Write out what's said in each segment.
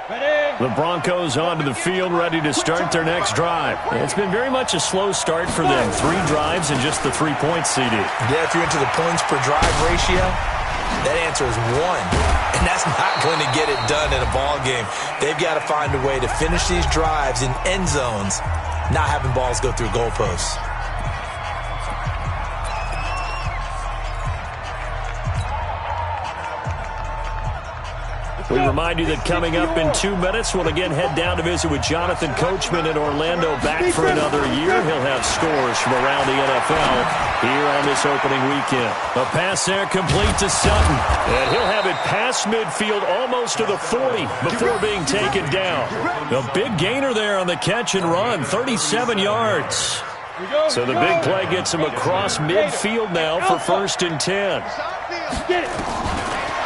The Broncos onto the field, ready to start their next drive. It's been very much a slow start for them. 3 drives and just the 3 points, CD. Yeah, if you're into the points per drive ratio, that answer is 1. And that's not going to get it done in a ball game. They've got to find a way to finish these drives in end zones, not having balls go through goalposts. We remind you that coming up in 2 minutes, we'll again head down to visit with Jonathan Coachman in Orlando, back for another year. He'll have scores from around the NFL here on this opening weekend. A pass there complete to Sutton. And he'll have it past midfield almost to the 40 before being taken down. A big gainer there on the catch and run, 37 yards. So the big play gets him across midfield now for 1st and 10.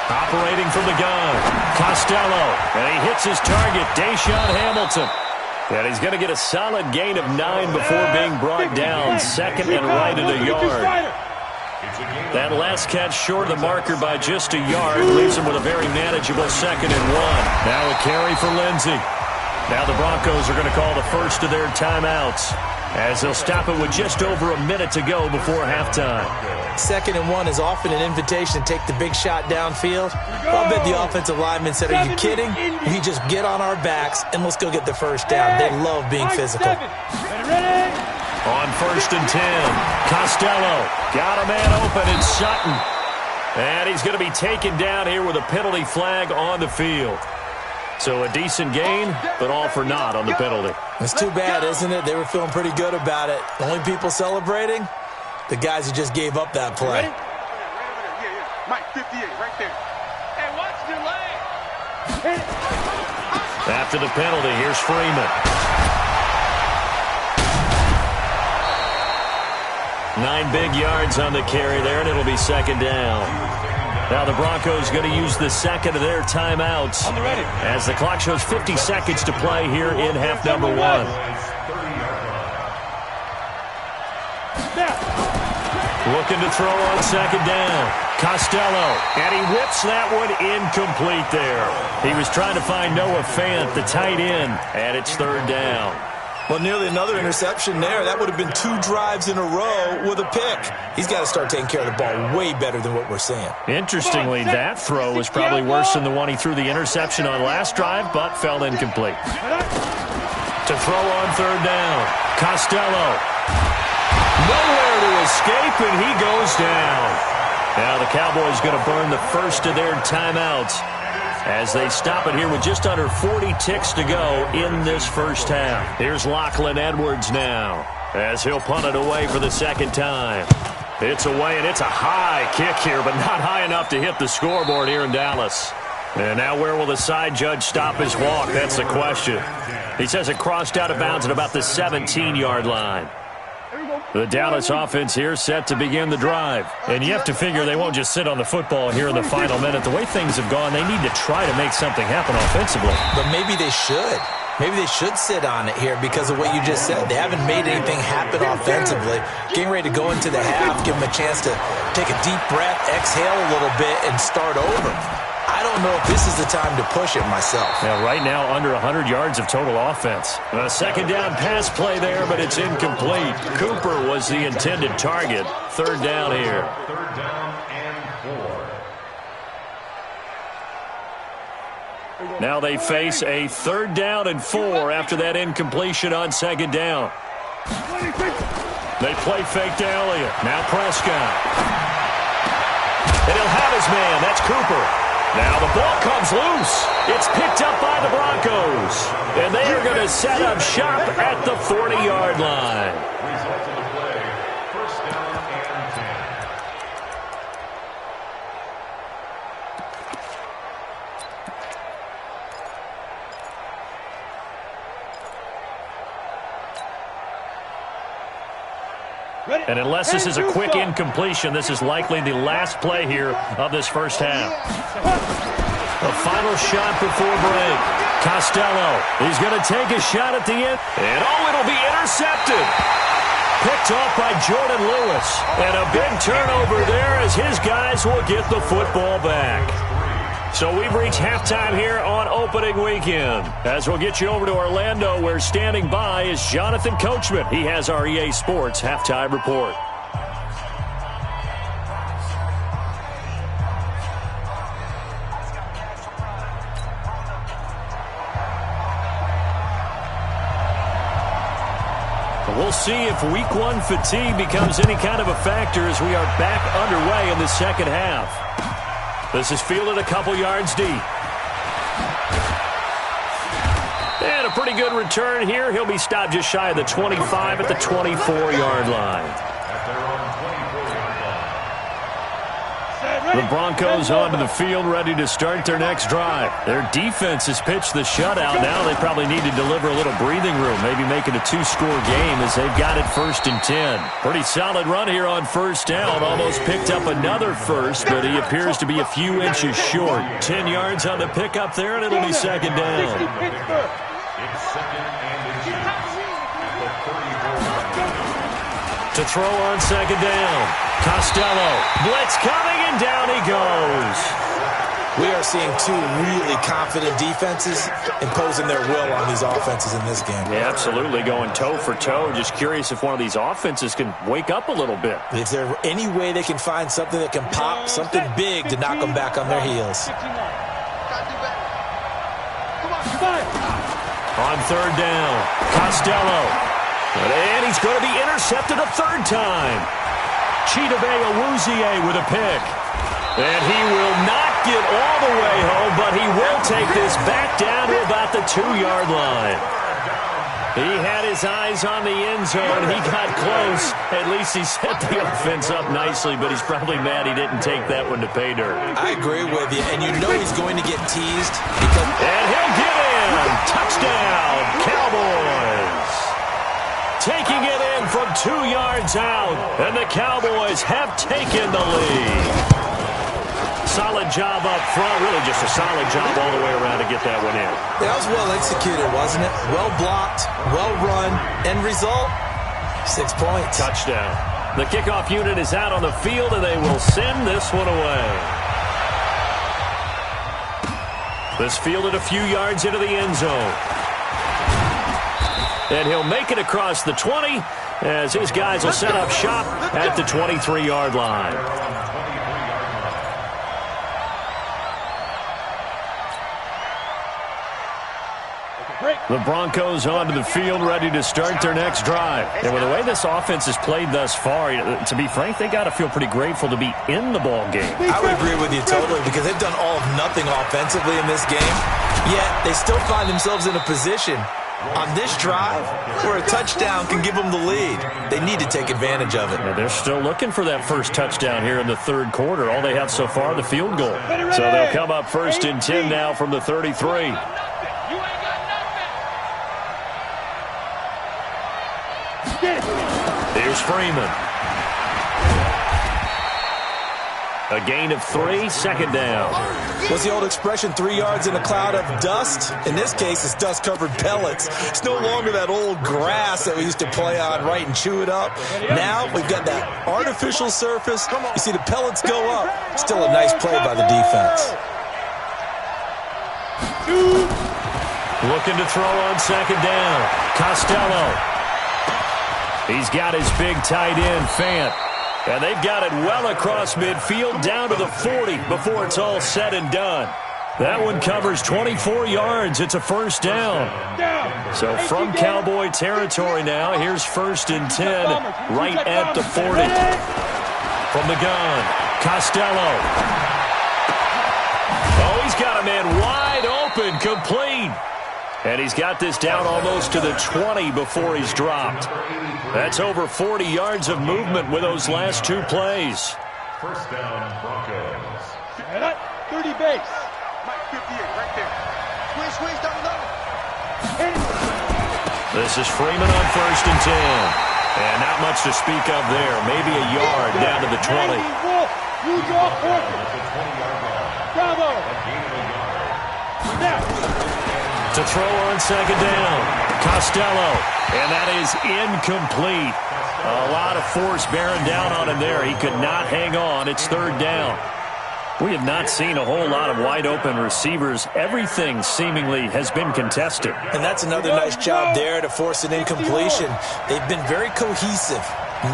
Operating from the gun, Costello, and he hits his target, Deshaun Hamilton. And he's going to get a solid gain of 9 before being brought down, 2nd and right at a yard. That last catch short of the marker by just a yard leaves him with a very manageable 2nd and 1. Now a carry for Lindsey. Now the Broncos are going to call the first of their timeouts, as they'll stop it with just over a minute to go before halftime. 2nd and 1 is often an invitation to take the big shot downfield. I'll bet the offensive lineman said, "Are you kidding? We just get on our backs and let's go get the first down." They love being physical. On 1st and 10, Costello got a man open in Sutton. And he's going to be taken down here with a penalty flag on the field. So a decent gain, but all for naught on the penalty. It's too bad, isn't it? They were feeling pretty good about it. The only people celebrating, the guys who just gave up that play. Mike, 58, right there. Hey, watch your leg. After the penalty, here's Freeman. 9 big yards on the carry there, and it'll be 2nd down. Now the Broncos going to use the 2nd of their timeouts as the clock shows 50 seconds to play here in half number 1. Looking to throw on 2nd down. Costello, and he whips that one incomplete there. He was trying to find Noah Fant, the tight end, and it's 3rd down. Well, nearly another interception there. That would have been 2 drives in a row with a pick. He's got to start taking care of the ball way better than what we're seeing. Interestingly, that throw was probably worse than the one he threw the interception on last drive, but fell incomplete. To throw on 3rd down, Costello. Nowhere to escape, and he goes down. Now the Cowboys going to burn the first of their timeouts as they stop it here with just under 40 ticks to go in this first half. Here's Lachlan Edwards now as he'll punt it away for the 2nd time. It's away, and it's a high kick here, but not high enough to hit the scoreboard here in Dallas. And now where will the side judge stop his walk? That's the question. He says it crossed out of bounds at about the 17-yard line. The Dallas offense here set to begin the drive. And you have to figure they won't just sit on the football here in the final minute. The way things have gone, they need to try to make something happen offensively. But maybe they should. Maybe they should sit on it here because of what you just said. They haven't made anything happen offensively. Getting ready to go into the half, give them a chance to take a deep breath, exhale a little bit, and start over. I don't know if this is the time to push it myself. Yeah, right now under 100 yards of total offense. A 2nd down pass play there, but it's incomplete. Cooper was the intended target. 3rd down here. 3rd down and 4. Now they face a 3rd down and 4 after that incompletion on 2nd down. They play fake to Elliott. Now Prescott. And he'll have his man. That's Cooper. Now the ball comes loose. It's picked up by the Broncos. And they are going to set up shop at the 40-yard line. Result of the play, 1st down and 10. And unless this is a quick incompletion, this is likely the last play here of this first half. The final shot before break. Costello, he's going to take a shot at the end. And it'll be intercepted. Picked off by Jordan Lewis. And a big turnover there as his guys will get the football back. So we've reached halftime here on opening weekend. As we'll get you over to Orlando, where standing by is Jonathan Coachman. He has our EA Sports halftime report. We'll see if week one fatigue becomes any kind of a factor as we are back underway in the second half. This is fielded a couple yards deep. And a pretty good return here. He'll be stopped just shy of the 25 at the 24-yard line. The Broncos onto the field, ready to start their next drive. Their defense has pitched the shutout. Now they probably need to deliver a little breathing room, maybe make it a two-score game as they've got it 1st and 10. Pretty solid run here on first down. Almost picked up another first, but he appears to be a few inches short. 10 yards on the pickup there, and it'll be second down. It's second and 2 at the 34. To throw on second down. Costello, blitz coming, and down he goes. We are seeing two really confident defenses imposing their will on these offenses in this game. Yeah, absolutely, going toe for toe. Just curious if one of these offenses can wake up a little bit. Is there any way they can find something that can pop, something big to knock them back on their heels? On third down, Costello. And he's going to be intercepted a third time. Chidobe Awuzie with a pick. And he will not get all the way home, but he will take this back down to about the 2-yard line. He had his eyes on the end zone. He got close. At least he set the offense up nicely, but he's probably mad he didn't take that one to pay dirt. I agree with you, and you know he's going to get teased. And he'll get in. Touchdown, Cowboys. Taking it in from 2 yards out, and the Cowboys have taken the lead. Solid job up front, really just a solid job all the way around to get that one in. That was well executed, wasn't it? Well blocked, well run, end result, 6 points. Touchdown. The kickoff unit is out on the field, and they will send this one away. This fielded a few yards into the end zone. And he'll make it across the 20 as his guys will set up shop at the 23-yard line. The Broncos onto the field, ready to start their next drive. And with the way this offense has played thus far, to be frank, they got to feel pretty grateful to be in the ball game. I would agree with you totally because they've done all of nothing offensively in this game, yet they still find themselves in a position on this drive where a touchdown can give them the lead. They need to take advantage of it. Yeah, they're still looking for that first touchdown here in the third quarter. All they have so far, the field goal. So they'll come up 1st and 10 now from the 33. Here's Freeman. A gain of 3, second down. What's the old expression, 3 yards in a cloud of dust? In this case, it's dust-covered pellets. It's no longer that old grass that we used to play on, right, and chew it up. Now we've got that artificial surface. You see the pellets go up. Still a nice play by the defense. Looking to throw on second down. Costello. He's got his big tight end, Fant. And they've got it well across midfield down to the 40 before it's all said and done. That one covers 24 yards. It's a first down. So from Cowboy territory now, here's 1st and 10 right at the 40. From the gun, Costello. Oh, he's got a man wide open, complete. And he's got this down almost to the 20 before he's dropped. That's over 40 yards of movement with those last 2 plays. First down, Broncos. 30 base. Mike 58 right there. Squeeze down the middle. This is Freeman on 1st and 10. And not much to speak of there. Maybe a yard down to the 20. Bravo. To throw on second down, Costello, and that is incomplete. A lot of force bearing down on him there. He could not hang on. It's third down. We have not seen a whole lot of wide-open receivers. Everything seemingly has been contested. And that's another nice job there to force an incompletion. They've been very cohesive,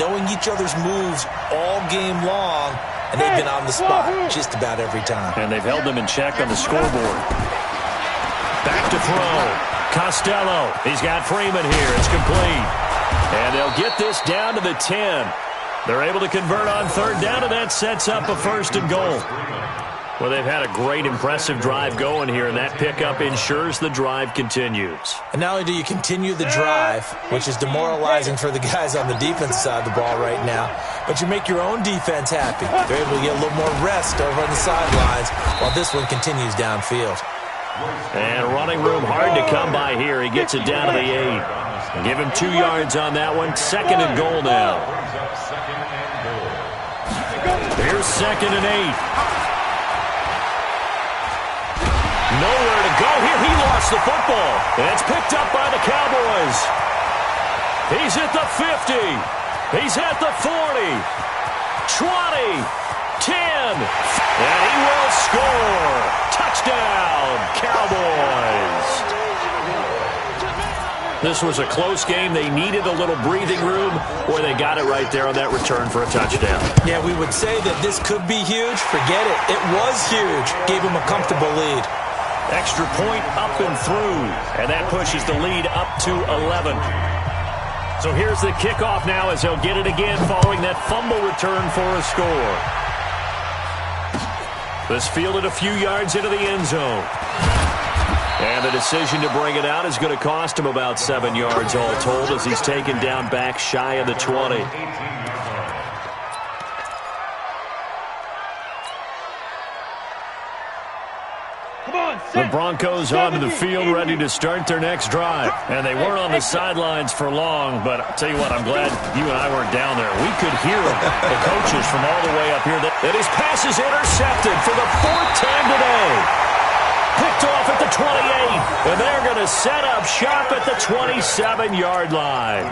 knowing each other's moves all game long, and they've been on the spot just about every time. And they've held them in check on the scoreboard. Back to throw. Costello. He's got Freeman here. It's complete. And they'll get this down to the 10. They're able to convert on third down, and that sets up a 1st and goal. Well, they've had a great, impressive drive going here, and that pickup ensures the drive continues. And not only do you continue the drive, which is demoralizing for the guys on the defense side of the ball right now, but you make your own defense happy. They're able to get a little more rest over on the sidelines while this one continues downfield. And running room hard to come by here. He gets it down to the 8. Give him 2 yards on that one. 2nd and goal now. Here's 2nd and 8. Nowhere to go here. He lost the football. And it's picked up by the Cowboys. He's at the 50. He's at the 40. 20. 10. And he will score. Touchdown, Cowboys. This was a close game. They needed a little breathing room, or they got it right there on that return for a touchdown. Yeah, we would say that this could be huge. Forget it. It was huge. Gave him a comfortable lead. Extra point up and through, and that pushes the lead up to 11. So here's the kickoff now as they'll get it again following that fumble return for a score. This fielded a few yards into the end zone. And the decision to bring it out is going to cost him about 7 yards all told as he's taken down back shy of the 20. The Broncos onto the field ready to start their next drive. And they weren't on the sidelines for long, but I'll tell you what, I'm glad you and I weren't down there. We could hear them, the coaches from all the way up here. That his pass is intercepted for the 4th time today. Picked off at the 28, and they're going to set up shop at the 27-yard line.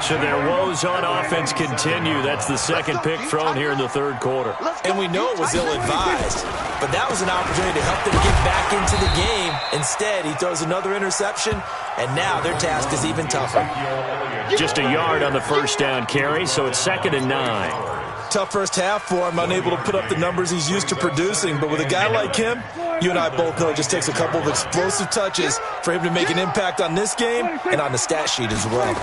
So their woes on offense continue. That's the 2nd pick thrown here in the 3rd quarter. And we know it was ill-advised, but that was an opportunity to help them get back into the game. Instead, he throws another interception, and now their task is even tougher. Just a yard on the 1st down carry, so it's 2nd and 9. Tough first half for him, unable to put up the numbers he's used to producing. But with a guy like him, you and I both know it just takes a couple of explosive touches for him to make an impact on this game and on the stat sheet as well.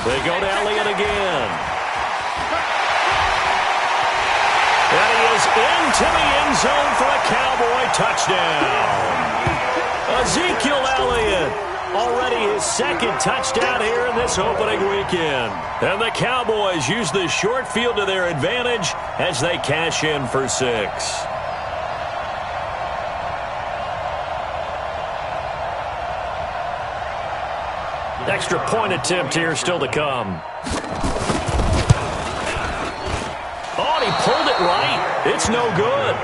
They go to Elliott again. And he is into the end zone for a Cowboy touchdown. Ezekiel Elliott. Already his 2nd touchdown here in this opening weekend. And the Cowboys use the short field to their advantage as they cash in for 6. Extra point attempt here still to come. Oh, and he pulled it right. It's no good.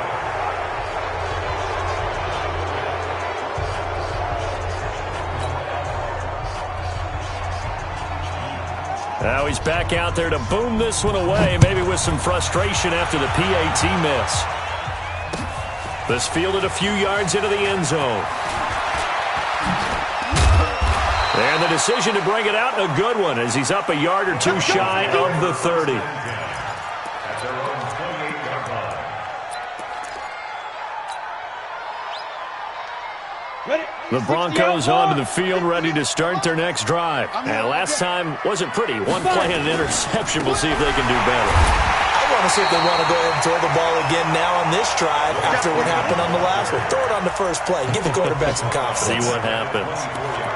Now he's back out there to boom this one away, maybe with some frustration after the PAT miss. This fielded a few yards into the end zone. And the decision to bring it out, a good one, as he's up a yard or two shy of the 30. The Broncos onto the field ready to start their next drive. And last time wasn't pretty. One play and an interception. We'll see if they can do better. I want to see if they want to go ahead and throw the ball again now on this drive after what happened on the last one. Throw it on the first play. Give the quarterback some confidence. See what happens.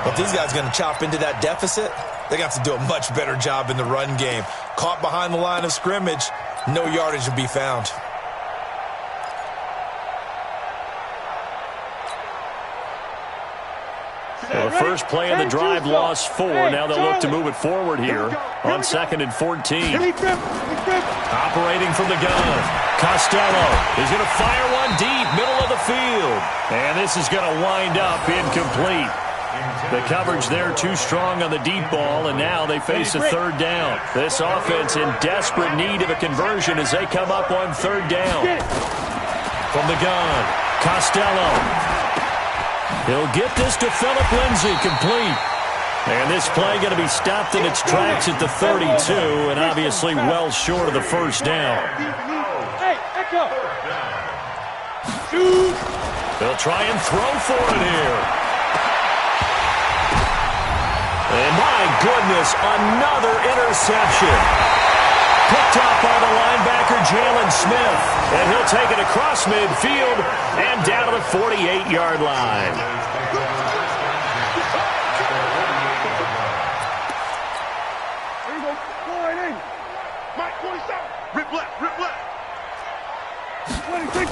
If these guys are going to chop into that deficit, they got to do a much better job in the run game. Caught behind the line of scrimmage, no yardage to be found. Well, the first play of the drive lost 4. Now they'll look to move it forward here on 2nd and 14. Operating from the gun. Costello is going to fire one deep, middle of the field. And this is going to wind up incomplete. The coverage there too strong on the deep ball, and now they face a third down. This offense in desperate need of a conversion as they come up on third down. From the gun, Costello. He'll get this to Phillip Lindsay, complete. And this play going to be stopped in its tracks at the 32, and obviously well short of the first down. Hey, echo. They'll try and throw for it here. And my goodness, another interception. Picked up by the linebacker, Jalen Smith. And he'll take it across midfield and down to the 48-yard line. There you go. Line in. Mike, 27. Rip left, rip left. 26.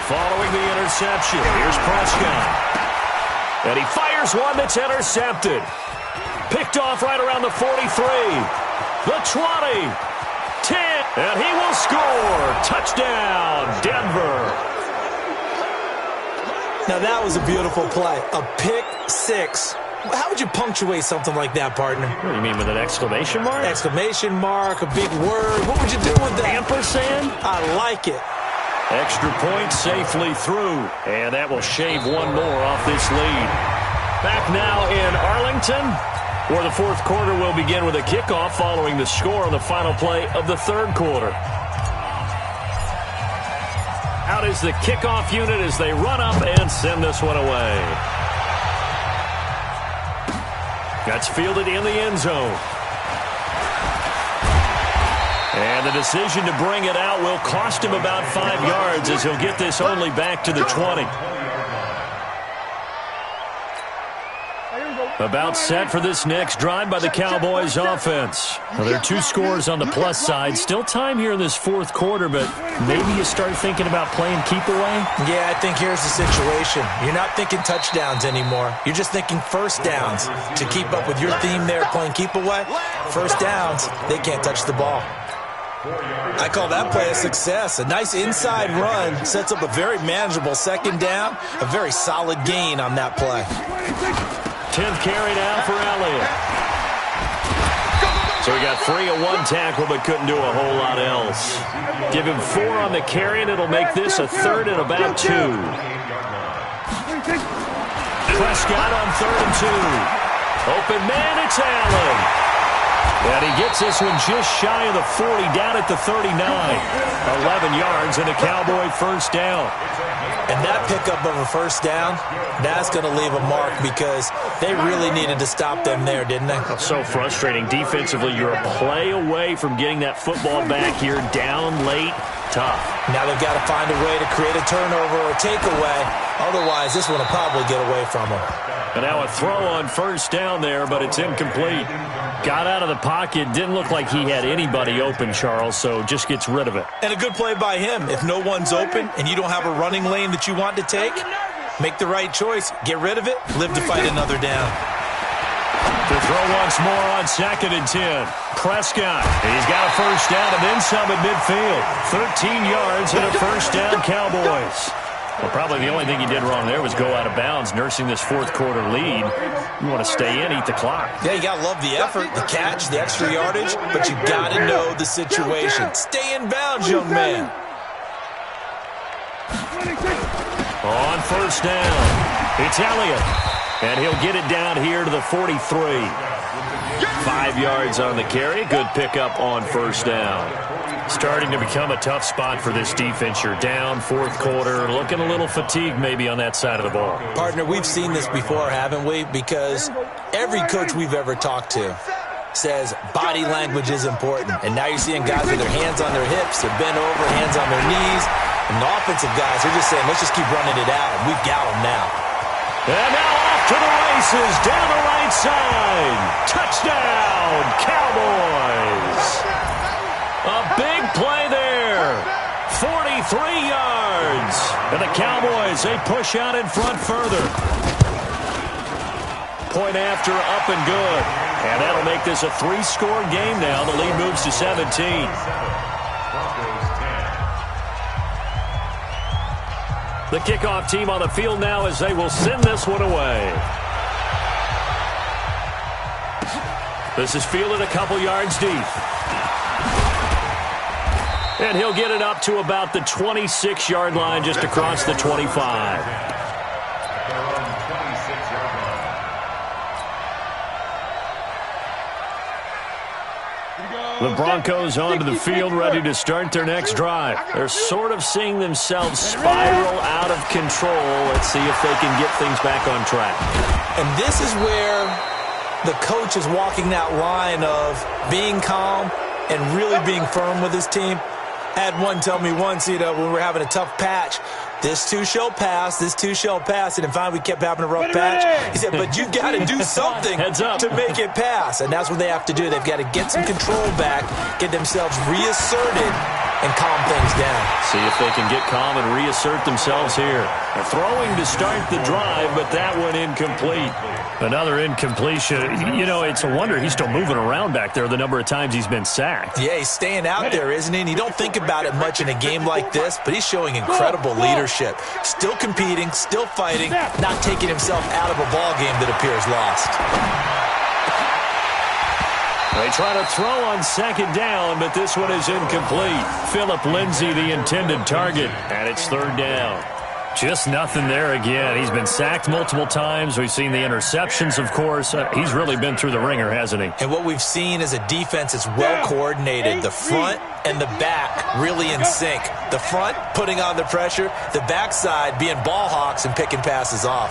Following the interception, here's Prescott. And he fires one that's intercepted. Picked off right around the 43. The 20. 10. And he will score. Touchdown, Denver. Now that was a beautiful play. A pick six. How would you punctuate something like that, partner? What do you mean, with an exclamation mark? Exclamation mark, a big word. What would you do with that? Ampersand? I like it. Extra point safely through. And that will shave one more off this lead. Back now in Arlington, where the fourth quarter will begin with a kickoff following the score on the final play of the third quarter. Out is the kickoff unit as they run up and send this one away. That's fielded in the end zone. And the decision to bring it out will cost him about 5 yards as he'll get this only back to the 20. About set for this next drive by the Cowboys offense. Now, there are two scores on the plus side. Still time here in this fourth quarter, but maybe you start thinking about playing keep away? Yeah, I think here's the situation. You're not thinking touchdowns anymore. You're just thinking first downs. To keep up with your theme there, playing keep away, first downs, they can't touch the ball. I call that play a success. A nice inside run sets up a very manageable second down. A very solid gain on that play. 10th carry now for Elliott. So he got 3 of 1 tackle, but couldn't do a whole lot else. Give him 4 on the carry, and it'll make this a third and about 2. Prescott on 3rd and 2. Open man, it's Allen. And he gets this one just shy of the 40, down at the 39. 11 yards and a Cowboy first down. And that pickup of a first down, that's going to leave a mark because they really needed to stop them there, didn't they? So frustrating. Defensively, you're a play away from getting that football back here, down late, tough. Now they've got to find a way to create a turnover or takeaway. Otherwise, this one will probably get away from them. And now a throw on first down there, but it's incomplete. Got out of the pocket. Didn't look like he had anybody open, Charles, so just gets rid of it. And a good play by him. If no one's open and you don't have a running lane that you want to take, make the right choice. Get rid of it. Live to fight another down. To throw once more on 2nd and 10. Prescott. He's got a first down and then some at midfield. 13 yards and a first down, Cowboys. Well, probably the only thing he did wrong there was go out of bounds, nursing this fourth quarter lead. You want to stay in, eat the clock. Yeah, you got to love the effort, the catch, the extra yardage, but you got to know the situation. Stay in bounds, young man. On first down, it's Elliott. And he'll get it down here to the 43. 5 yards on the carry. Good pickup on first down. Starting to become a tough spot for this defense. You're down, fourth quarter, looking a little fatigued maybe on that side of the ball. Partner, we've seen this before, haven't we? Because every coach we've ever talked to says body language is important. And now you're seeing guys with their hands on their hips, they're bent over, hands on their knees. And the offensive guys, they're just saying, let's just keep running it out. We've got them now. And now off to the races, down the right side. Touchdown, Cowboys. A big play there. 43 yards. And the Cowboys, they push out in front further. Point after, up and good. And that'll make this a 3-score game now. The lead moves to 17. The kickoff team on the field now as they will send this one away. This is fielded a couple yards deep. And he'll get it up to about the 26-yard line, just across the 25. The Broncos onto the field, ready to start their next drive. They're sort of seeing themselves spiral out of control. Let's see if they can get things back on track. And this is where the coach is walking that line of being calm and really being firm with his team. I had one tell me once, when we were having a tough patch, this too shall pass, this too shall pass. And finally, we kept having a rough patch. He said, but you got to do something to make it pass. And that's what they have to do. They've got to get some control back, get themselves reasserted, and calm things down. See if they can get calm and reassert themselves here. They're throwing to start the drive, but that one incomplete. Another incompletion. It's a wonder he's still moving around back there the number of times he's been sacked. Yeah, he's staying out there, isn't he? And you don't think about it much in a game like this, but he's showing incredible leadership. Still competing, still fighting, not taking himself out of a ball game that appears lost. They try to throw on second down, but this one is incomplete. Phillip Lindsay, the intended target, and it's third down. Just nothing there again. He's been sacked multiple times. We've seen the interceptions, of course. He's really been through the ringer, hasn't he? And what we've seen is a defense that's well coordinated. The front and the back really in sync. The front putting on the pressure. The backside being ball hawks and picking passes off.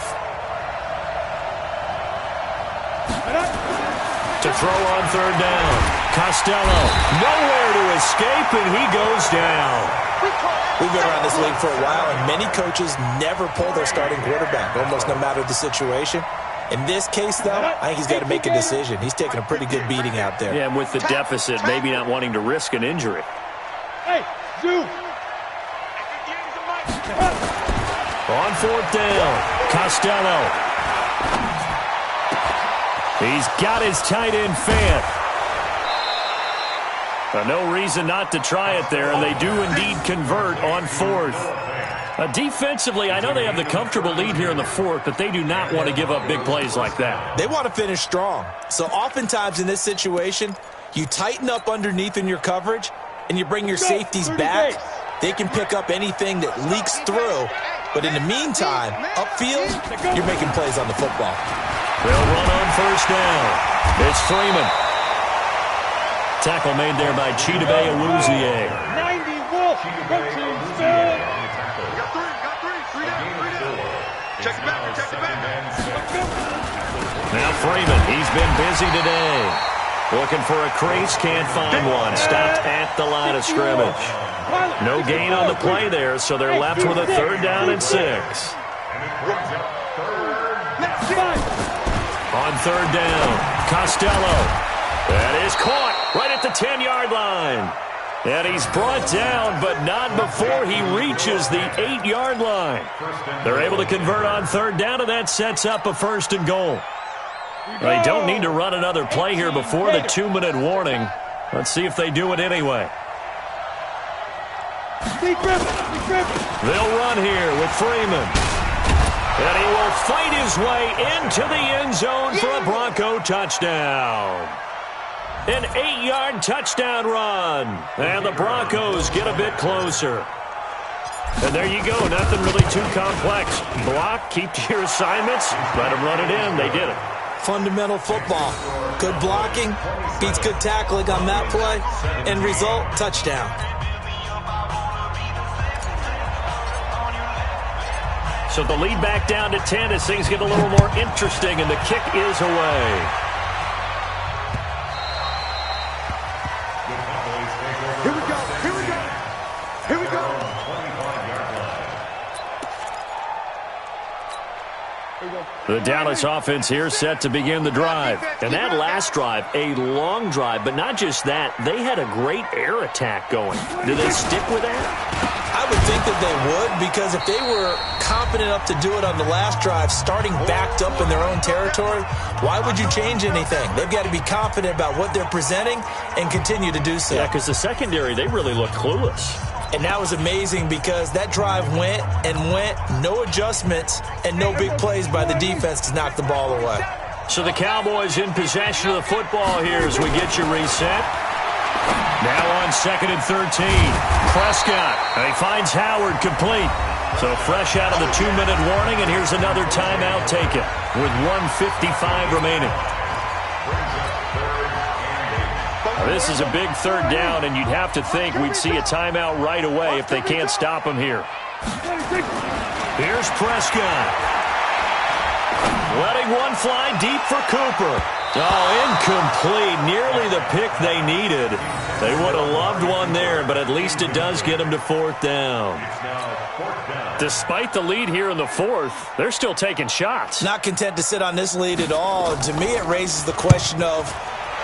To throw on third down. Costello, nowhere to escape, and he goes down. We've been around this league for a while, and many coaches never pull their starting quarterback, almost no matter the situation. In this case, though, I think he's got to make a decision. He's taking a pretty good beating out there. Yeah, and with the deficit, maybe not wanting to risk an injury. Hey, Zoo! On fourth down, Costello. He's got his tight end Fant. No reason not to try it there, and they do indeed convert on fourth. Defensively, I know they have the comfortable lead here in the fourth, but they do not want to give up big plays like that. They want to finish strong. So oftentimes in this situation, you tighten up underneath in your coverage, and you bring your safeties back. They can pick up anything that leaks through. But in the meantime, upfield, you're making plays on the football. They'll run on first down. It's Freeman. Tackle made there by Chidobe Awuzie. 90 Wolf, coaching still. Got three down. Check it back. Now Freeman, he's been busy today. Looking for a crease, can't find one. Stopped at the line of scrimmage. No gain on the play there, so they're left with a third down and 6. On third down, Costello. That is caught right at the 10-yard line. And he's brought down, but not before he reaches the 8-yard line. They're able to convert on third down, and that sets up a first and goal. They don't need to run another play here before the 2-minute warning. Let's see if they do it anyway. They'll run here with Freeman. And he will fight his way into the end zone for a Bronco touchdown. An 8-yard touchdown run. And the Broncos get a bit closer. And there you go. Nothing really too complex. Block, keep to your assignments, let them run it in. They did it. Fundamental football. Good blocking, beats good tackling on that play. End result, touchdown. So the lead back down to 10 as things get a little more interesting, and the kick is away. Here we go. The Dallas offense here set to begin the drive. And that last drive, a long drive, but not just that, they had a great air attack going. Do they stick with that? I would think that they would, because if they were confident enough to do it on the last drive, starting backed up in their own territory, why would you change anything? They've got to be confident about what they're presenting and continue to do so. Yeah, because the secondary, they really look clueless. And that was amazing because that drive went and went, no adjustments and no big plays by the defense to knock the ball away. So the Cowboys in possession of the football here as we get you reset. Now on 2nd and 13. Prescott. And he finds Howard complete. So fresh out of the 2-minute warning, and here's another timeout taken with 1:55 remaining. Now, this is a big 3rd down, and you'd have to think we'd see a timeout right away if they can't stop him here. Here's Prescott. Letting one fly deep for Cooper. Oh, incomplete. Nearly the pick they needed. They would have loved one there, but at least it does get them to 4th down. Despite the lead here in the 4th, they're still taking shots. Not content to sit on this lead at all. And to me, it raises the question of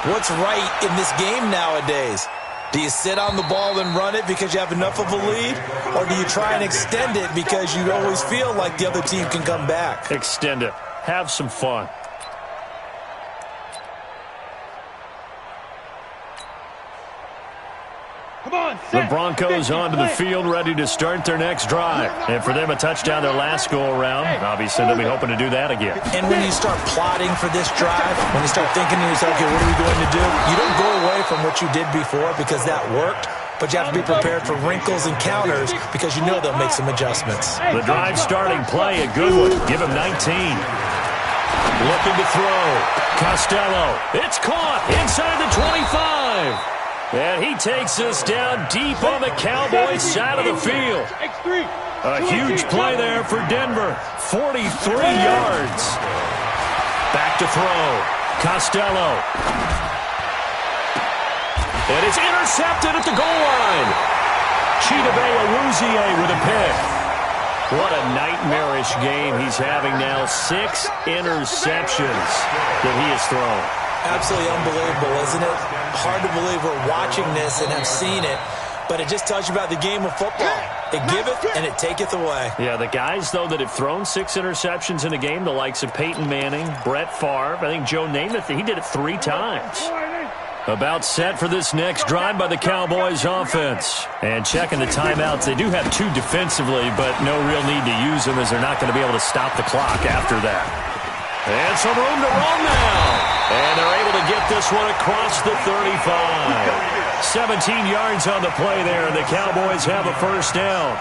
what's right in this game nowadays. Do you sit on the ball and run it because you have enough of a lead? Or do you try and extend it because you always feel like the other team can come back? Extend it. Have some fun. The Broncos onto the field, ready to start their next drive. And for them, a touchdown their last go-around. Obviously, they'll be hoping to do that again. And when you start plotting for this drive, when you start thinking to yourself, okay, what are we going to do? You don't go away from what you did before because that worked. But you have to be prepared for wrinkles and counters because you know they'll make some adjustments. The drive starting play, a good one. Give him 19. Looking to throw. Costello. It's caught inside the 25. And he takes us down deep on the Cowboys side of the field. A huge play there for Denver. 43 yards. Back to throw. Costello. And it's intercepted at the goal line. Chidobe Awuzie with a pick. What a nightmarish game he's having now. 6 interceptions that he has thrown. Absolutely unbelievable, isn't it? Hard to believe we're watching this and have seen it, but it just tells you about the game of football. It giveth and it taketh away. Yeah, the guys, though, that have thrown 6 interceptions in a game, the likes of Peyton Manning, Brett Favre, I think Joe Namath, he did it 3 times. About set for this next drive by the Cowboys offense. And checking the timeouts, they do have 2 defensively, but no real need to use them as they're not going to be able to stop the clock after that. And some room to run now. And they're able to get this one across the 35. 17 yards on the play there, and the Cowboys have a first down.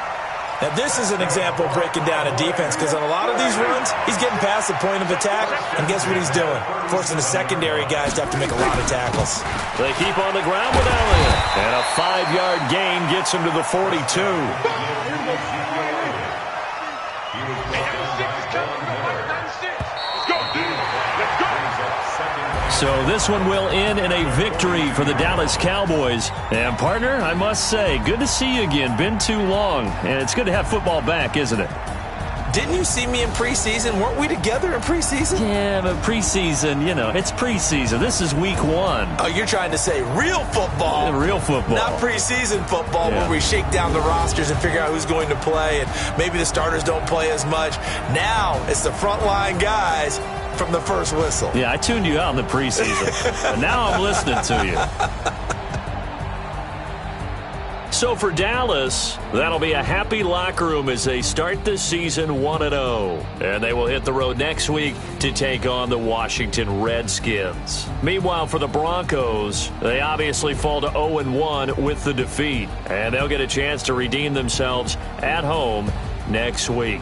Now, this is an example of breaking down a defense because on a lot of these runs, he's getting past the point of attack, and guess what he's doing? Forcing the secondary guys to have to make a lot of tackles. They keep on the ground with Elliott, and a 5-yard gain gets him to the 42. So this one will end in a victory for the Dallas Cowboys. And, partner, I must say, good to see you again. Been too long. And it's good to have football back, isn't it? Didn't you see me in preseason? Weren't we together in preseason? Yeah, but preseason, you know, it's preseason. This is week 1. Oh, you're trying to say real football. Real football. Not preseason football where we shake down the rosters and figure out who's going to play, and maybe the starters don't play as much. Now it's the frontline guys from the first whistle. Yeah, I tuned you out in the preseason. But now I'm listening to you. So for Dallas, that'll be a happy locker room as they start the season 1-0. And they will hit the road next week to take on the Washington Redskins. Meanwhile, for the Broncos, they obviously fall to 0-1 with the defeat. And they'll get a chance to redeem themselves at home next week.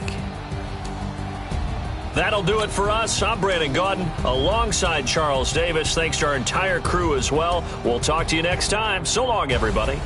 That'll do it for us. I'm Brandon Gaudin alongside Charles Davis. Thanks to our entire crew as well. We'll talk to you next time. So long, everybody.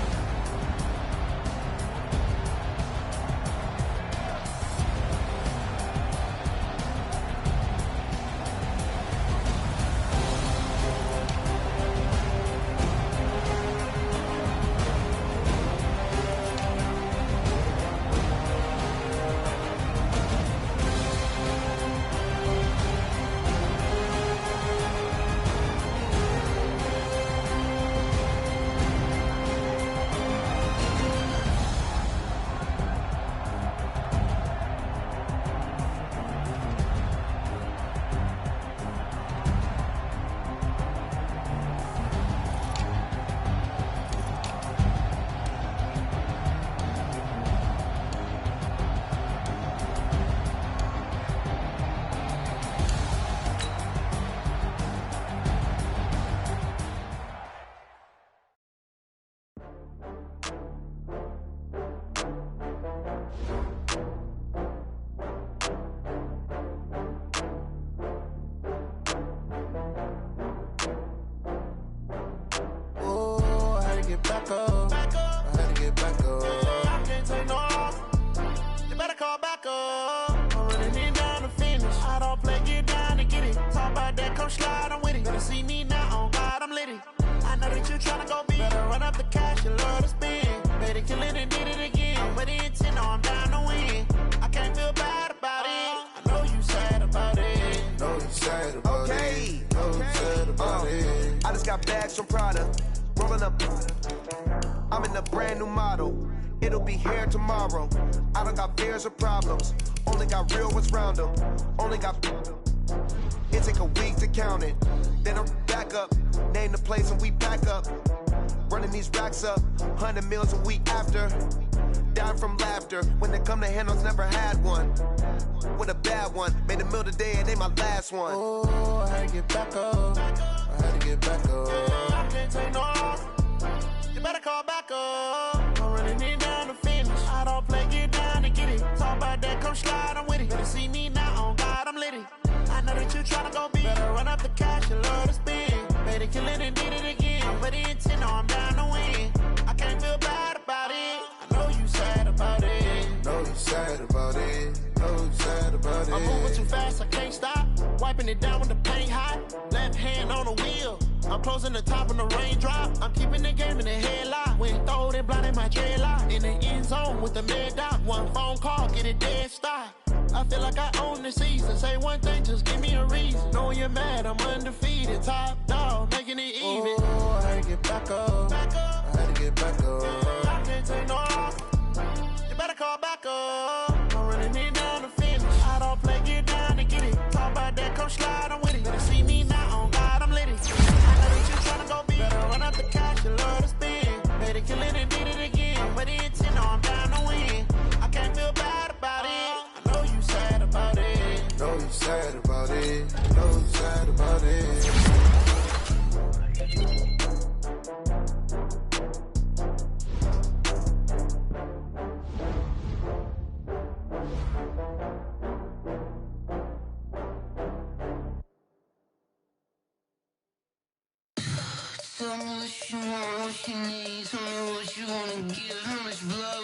back up. I'm running in down the finish. I don't play, get down to get it. Talk about that, come slide, I'm with it. Better see me now, on God, I'm litty. I know that you tryna go big. Better run up the cash, you love to spend. Better kill it and did it again. But the intent, no, I'm down to win. I can't feel bad about it. I know you sad about it. Know you sad about it. Know you sad about it. I just got bags from Prada. Rolling up. I'm in a brand new model. It'll be here tomorrow. I don't got fears or problems. Only got real ones round them. Only got. It take a week to count it. Then I'm back up. Name the place and we back up. Running these racks up. 100 meals a week after. Down from laughter. When they come to handles, never had one. With a bad one. Made a meal today and they my last one. Oh, I had to get back up. I had to get back up. I can't take no loss. You better call back up. I'm running in down the finish. I don't play, get down to get it. Talk about that, come slide, I'm with it. Better see me now, on God, I'm litty. I know that you tryna go big. Better run up the cash, you love to spend. Better kill it and did it again. But the intent, no, I'm down to win. I can't feel bad about it. I know you sad about it. Know you sad about it. Know you sad about it. I'm moving too fast, I can't stop. Wiping it down with the paint hot. Left hand on the wheel. I'm closing the top when the raindrop. I'm keeping the game in the headlock. When throwed and blinded my dreadlock. In the end zone with the mad dot. One phone call, get it dead stop. I feel like I own the season. Say one thing, just give me a reason. Knowing you're mad, I'm undefeated. Top dog, making it even. Oh, I had to get back up. I had to get back up. I can't take no loss. You better call back up. I'm running in down the finish. I don't play, get down to get it. Talk about that, come slide, I'm with it. Better see me now, on God, I'm litty. I know that you tryna go big. Better run up the cash, you love to spend. Better kill it and did it again. But the intent, no, I'm down to win. I can't feel bad about it. I know you sad about it. Know you sad about it. Know you sad about it. Tell me what you want, what you need. Tell me what you wanna give. How much blood